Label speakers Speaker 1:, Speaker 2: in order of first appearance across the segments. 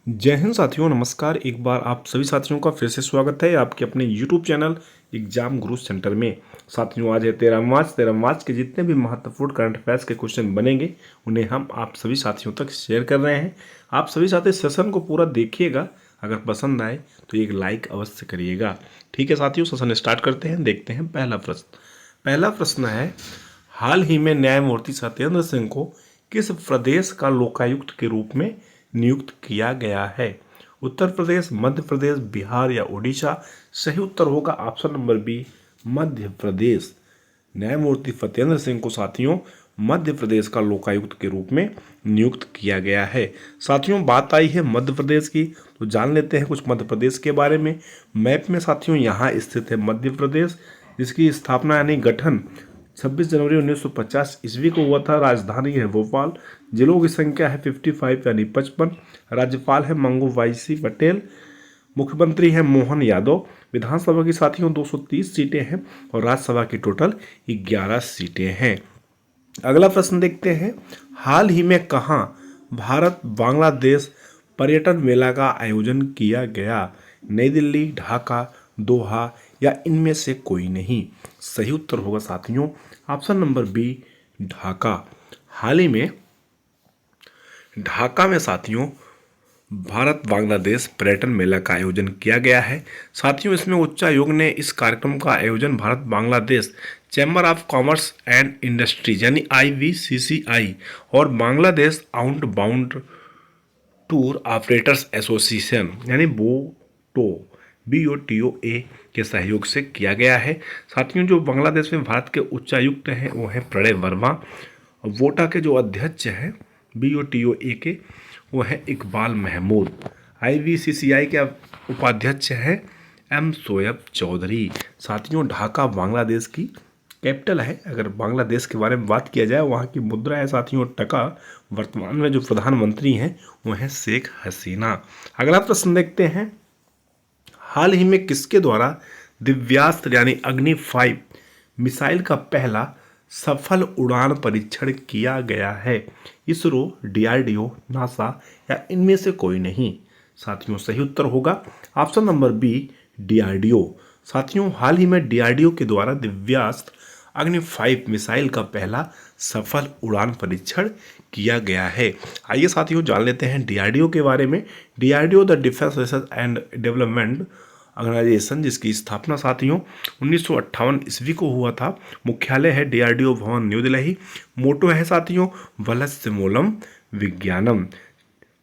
Speaker 1: जय हिंद साथियों, नमस्कार। एक बार आप सभी साथियों का फिर से स्वागत है आपके अपने YouTube चैनल एग्जाम गुरु सेंटर में। साथियों, आज है 13 मार्च के जितने भी महत्वपूर्ण करंट अफेयर्स के क्वेश्चन बनेंगे उन्हें हम आप सभी साथियों तक शेयर कर रहे हैं। आप सभी साथी सेशन को पूरा देखिएगा, अगर पसंद आए तो एक लाइक अवश्य करिएगा। ठीक है साथियों, सेशन स्टार्ट करते हैं। देखते हैं पहला प्रश्न है, हाल ही में न्यायमूर्ति सत्येंद्र सिंह को किस प्रदेश का लोकायुक्त के रूप में नियुक्त किया गया है? उत्तर प्रदेश, मध्य प्रदेश, बिहार या उड़ीसा? सही उत्तर होगा option number B, Madhya Pradesh. न्यायमूर्ति सत्येंद्र सिंह को साथियों मध्य प्रदेश का लोकायुक्त के रूप में नियुक्त किया गया है। साथियों, बात आई है मध्य प्रदेश की, तो जान लेते हैं कुछ मध्य प्रदेश के बारे में। मैप में साथियों यहाँ स्थित है मध्य प्रदेश, जिसकी स्थापना यानी गठन 26 जनवरी 1950 ईस्वी को हुआ था। राजधानी है भोपाल। जिलों की संख्या है 55 यानी 55। राज्यपाल है मंगू वाईसी पटेल। मुख्यमंत्री है मोहन यादव। विधानसभा की साथियों 230 सीटें हैं और राज्यसभा की टोटल 11 सीटें हैं। अगला प्रश्न देखते हैं, हाल ही में कहाँ भारत बांग्लादेश पर्यटन मेला का आयोजन किया गया? नई दिल्ली, ढाका, दोहा या इनमें से कोई नहीं? सही उत्तर होगा साथियों ऑप्शन नंबर बी, ढाका। हाल ही में ढाका में साथियों भारत बांग्लादेश पर्यटन मेला का आयोजन किया गया है। साथियों, इसमें उच्चायोग ने इस कार्यक्रम का आयोजन Bharat Bangladesh chamber of commerce and industries यानी IVCCI और Bangladesh outbound tour operators association यानी BOTOA के सहयोग से किया गया है। साथियों, जो बांग्लादेश में भारत के उच्चायुक्त हैं वो हैं प्रणय वर्मा, और वोटा के जो अध्यक्ष हैं BOTOA के वो है इकबाल महमूद। IVCCI के उपाध्यक्ष हैं M शोएब चौधरी। साथियों, ढाका बांग्लादेश की कैपिटल है। अगर बांग्लादेश के बारे में बात किया जाए, वहाँ की मुद्रा है साथियों टका। वर्तमान में जो प्रधानमंत्री हैं वो हैं शेख हसीना। अगला प्रश्न देखते हैं, हाल ही में किसके द्वारा दिव्यास्त्र यानी अग्नि 5 मिसाइल का पहला सफल उड़ान परीक्षण किया गया है? इसरो, DRDO, नासा या इनमें से कोई नहीं? साथियों, सही उत्तर होगा ऑप्शन नंबर बी, DRDO। साथियों, हाल ही में DRDO के द्वारा दिव्यास्त्र अग्नि 5 मिसाइल का पहला सफल उड़ान परीक्षण किया गया है। आइए साथियों जान लेते हैं DRDO के बारे में। DRDO the defence research and development organisation, जिसकी स्थापना साथियों 1958 ईस्वी को हुआ था। मुख्यालय है DRDO भवन, न्यू दिल्ली। मोटो है साथियों वलस्य मूलम विज्ञानम।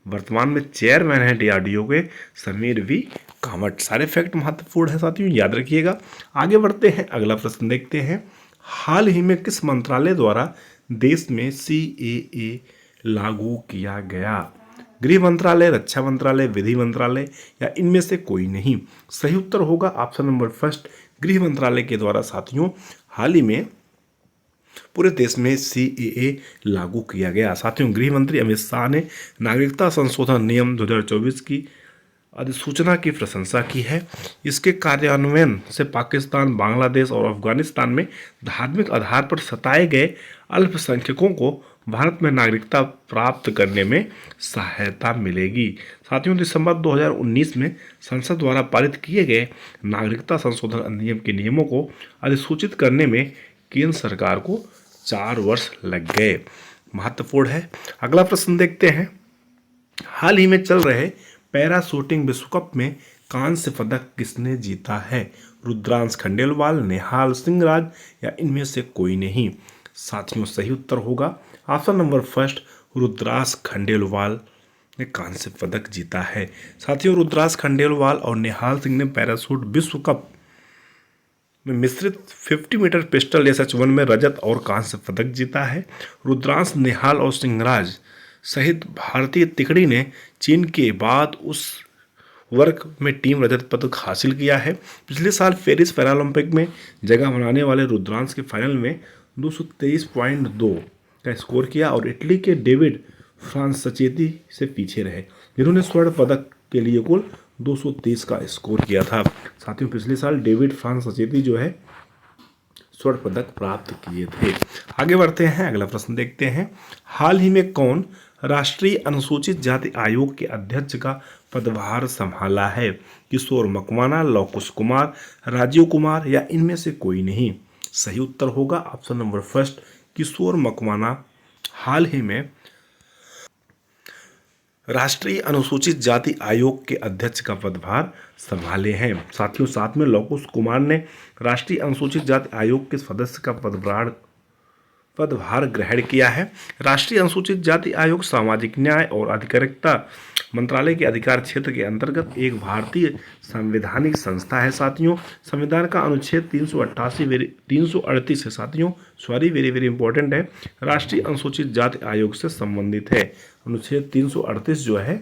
Speaker 1: वर्तमान में चेयरमैन है DRDO के समीर V कामत। सारे फैक्ट महत्वपूर्ण है साथियों, याद रखिएगा। आगे बढ़ते हैं, अगला प्रश्न देखते हैं, हाल ही में किस मंत्रालय द्वारा देश में CAA लागू किया गया? गृह मंत्रालय, रक्षा मंत्रालय, विधि मंत्रालय या इनमें से कोई नहीं? सही उत्तर होगा ऑप्शन नंबर फर्स्ट, गृह मंत्रालय के द्वारा साथियों हाल ही में पूरे देश में CAA लागू किया गया। साथियों, गृह मंत्री अमित शाह ने नागरिकता संशोधन नियम 2024 की अधिसूचना की प्रशंसा की है। इसके कार्यान्वयन से पाकिस्तान, बांग्लादेश और अफगानिस्तान में धार्मिक आधार पर सताए गए अल्पसंख्यकों को भारत में नागरिकता प्राप्त करने में सहायता मिलेगी। साथियों, दिसंबर 2019 में संसद द्वारा पारित किए गए नागरिकता संशोधन अधिनियम के नियमों को अधिसूचित करने में केंद्र सरकार को 4 वर्ष लग गए। महत्वपूर्ण है। अगला प्रश्न देखते हैं, हाल ही में चल रहे पैरा शूटिंग विश्व कप में कांस्य पदक किसने जीता है? रुद्रांश खंडेलवाल, नेहाल सिंहराज या इनमें से कोई नहीं? साथियों, सही उत्तर होगा option number first, Rudransh Khandelwal ने कांस्य पदक जीता है। साथियों, रुद्रांश खंडेलवाल और नेहाल सिंह ने पैराशूट विश्व कप में मिश्रित 50 मीटर पिस्टल SH1 में रजत और कांस्य पदक जीता है। रुद्रांश, नेहाल और सिंहराज सहित भारतीय तिकड़ी ने चीन के बाद उस वर्ग में टीम रजत पदक हासिल किया है। पिछले साल पेरिस पैरालंपिक में जगह बनाने वाले रुद्रांश के फाइनल में 223.2 का स्कोर किया और इटली के डेविड फ्रांसचेती से पीछे रहे, जिन्होंने स्वर्ण पदक के लिए कुल 230 का स्कोर किया था। साथियों, पिछले साल डेविड फ्रांसचेती जो है स्वर्ण पदक प्राप्त किए थे। आगे बढ़ते हैं, अगला प्रश्न देखते हैं, हाल ही में कौन राष्ट्रीय अनुसूचित जाति आयोग के अध्यक्ष का पदभार संभाला है? किशोर मकवाना, लव कुश कुमार, राजीव कुमार या इनमें से कोई नहीं। सही उत्तर होगा ऑप्शन नंबर फर्स्ट, किशोर मकवाना हाल ही में राष्ट्रीय अनुसूचित जाति आयोग के अध्यक्ष का पदभार संभाले हैं। साथियों, साथ में लव कुश कुमार ने राष्ट्रीय अनुसूचित जाति आयोग के सदस्य का पदभार ग्रहण किया है। राष्ट्रीय अनुसूचित जाति आयोग सामाजिक न्याय और अधिकारिता मंत्रालय के अधिकार क्षेत्र के अंतर्गत एक भारतीय संवैधानिक संस्था है। साथियों, संविधान का अनुच्छेद 338 है। साथियों, सॉरी, वेरी वेरी इंपॉर्टेंट है, राष्ट्रीय अनुसूचित जाति आयोग से संबंधित है। अनुच्छेद 338 जो है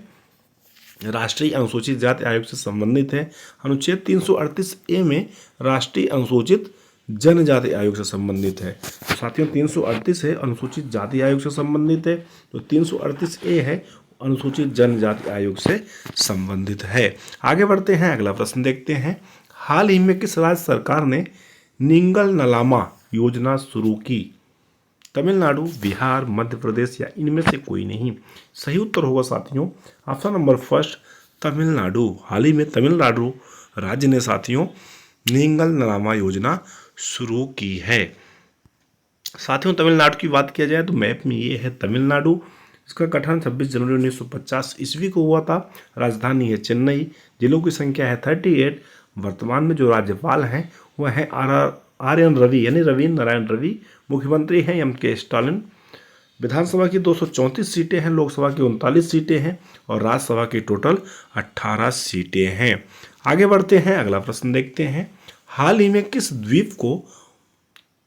Speaker 1: राष्ट्रीय अनुसूचित जाति आयोग से संबंधित है। अनुच्छेद 338A में राष्ट्रीय अनुसूचित जनजाति आयोग से संबंधित है। तो साथियों, 338 है अनुसूचित जाति आयोग से संबंधित है, तो 338A है अनुसूचित जनजाति आयोग से संबंधित है। आगे बढ़ते हैं, अगला प्रश्न देखते हैं। हाल ही में किस राज्य सरकार ने निंगल नलामा योजना शुरू की? तमिलनाडु, बिहार, मध्य प्रदेश या इनमें से कोई नहीं। सही उत्तर होगा साथियों ऑप्शन नंबर फर्स्ट, तमिलनाडु। हाल ही में तमिलनाडु राज्य ने साथियों निंगल नलामा योजना शुरू की है। साथियों, तमिलनाडु की बात किया जाए तो मैप में ये है तमिलनाडु। इसका गठन 26 जनवरी 1950 ईस्वी को हुआ था। राजधानी है चेन्नई। जिलों की संख्या है 38। वर्तमान में जो राज्यपाल हैं वह है RN रवि यानी रवीन्द्र नारायण रवि। मुख्यमंत्री हैं MK स्टालिन। विधानसभा की 234 सीटें हैं, लोकसभा की 39 सीटें हैं और राज्यसभा की टोटल 18 सीटें हैं। आगे बढ़ते हैं, अगला प्रश्न देखते हैं। हाल ही में किस द्वीप को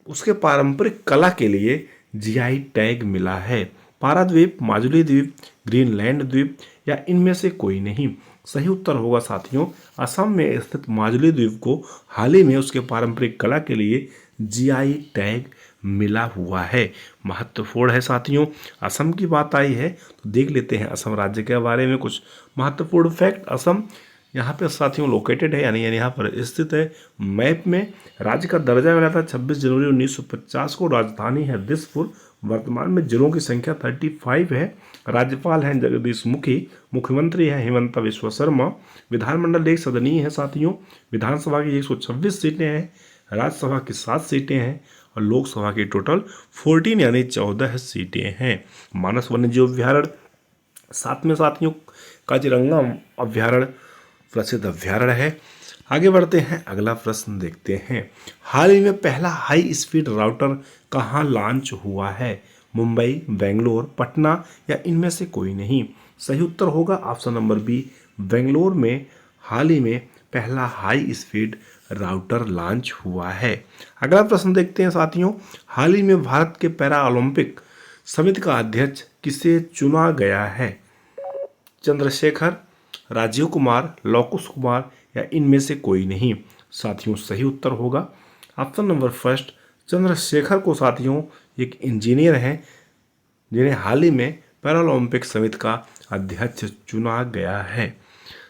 Speaker 1: उसके पारंपरिक कला के लिए GI टैग मिला है? पाराद्वीप, माजुली द्वीप, ग्रीनलैंड द्वीप या इनमें से कोई नहीं। सही उत्तर होगा साथियों असम में स्थित माजुली द्वीप को हाल ही में उसके पारंपरिक कला के लिए GI टैग मिला हुआ है। महत्वपूर्ण है साथियों, असम की बात आई है तो देख लेते हैं असम राज्य के बारे में कुछ महत्वपूर्ण फैक्ट। असम यहाँ पे साथियों लोकेटेड है यानी यहाँ पर स्थित है। मैप में राज्य का दर्जा मिला था 26 जनवरी 1950 को। राजधानी है दिसपुर। वर्तमान में जिलों की संख्या 35 है। राज्यपाल हैं जगदीश मुखी। मुख्यमंत्री हैं हिमंता विश्व शर्मा। विधानमंडल एक सदनीय है साथियों। विधानसभा की 126 सीटें हैं, राज्यसभा की 7 सीटें हैं और लोकसभा की टोटल 14 यानी 14 सीटें हैं। मानस वन्यजीव अभ्यारण्य, साथ में साथियों काजीरंगा अभ्यारण्य प्रसिद्ध अभ्यारण्य है। आगे बढ़ते हैं, अगला प्रश्न देखते हैं। हाल ही में पहला हाई स्पीड राउटर कहाँ लॉन्च हुआ है? मुंबई, बेंगलोर, पटना या इनमें से कोई नहीं। सही उत्तर होगा ऑप्शन नंबर बी, बेंगलोर में हाल ही में पहला हाई स्पीड राउटर लॉन्च हुआ है। अगला प्रश्न देखते हैं साथियों। हाल ही में भारत के पैरा ओलंपिक समिति का अध्यक्ष किसे चुना गया है? चंद्रशेखर, राजीव कुमार, लव कुश कुमार या इनमें से कोई नहीं। साथियों, सही उत्तर होगा ऑप्शन नंबर फर्स्ट, चंद्रशेखर को साथियों एक इंजीनियर हैं जिन्हें हाल ही में पैरालंपिक समिति का अध्यक्ष चुना गया है।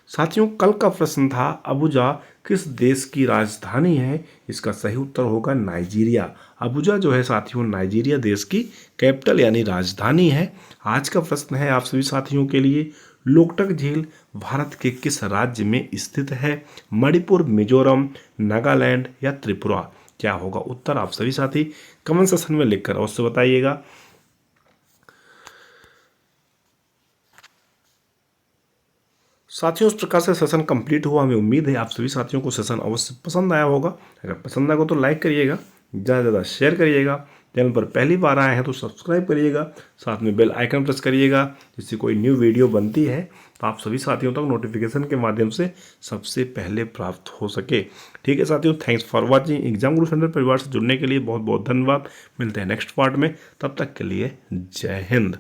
Speaker 1: साथियों, कल का प्रश्न था अबुजा किस देश की राजधानी है? इसका सही उत्तर होगा नाइजीरिया। अबुजा जो है साथियों नाइजीरिया देश की कैपिटल यानी राजधानी है। आज का प्रश्न है आप सभी साथियों के लिए, लोकटक झील भारत के किस राज्य में स्थित है? मणिपुर, मिजोरम, नागालैंड या त्रिपुरा? क्या होगा उत्तर? आप सभी साथी कमेंट सेक्शन में लिखकर अवश्य बताइएगा। साथियों, इस प्रकार से सेशन कंप्लीट हुआ। हमें उम्मीद है आप सभी साथियों को सेशन अवश्य पसंद आया होगा। अगर पसंद आएगा तो लाइक करिएगा, ज़्यादा से ज़्यादा शेयर करिएगा। चैनल पर पहली बार आए हैं तो सब्सक्राइब करिएगा, साथ में बेल आइकन प्रेस करिएगा, जिससे कोई न्यू वीडियो बनती है तो आप सभी साथियों तक नोटिफिकेशन के माध्यम से सबसे पहले प्राप्त हो सके। ठीक है साथियों, thanks for watching. Exam Guru centre परिवार से जुड़ने के लिए बहुत बहुत धन्यवाद। मिलते हैं नेक्स्ट पार्ट में, तब तक के लिए जय हिंद।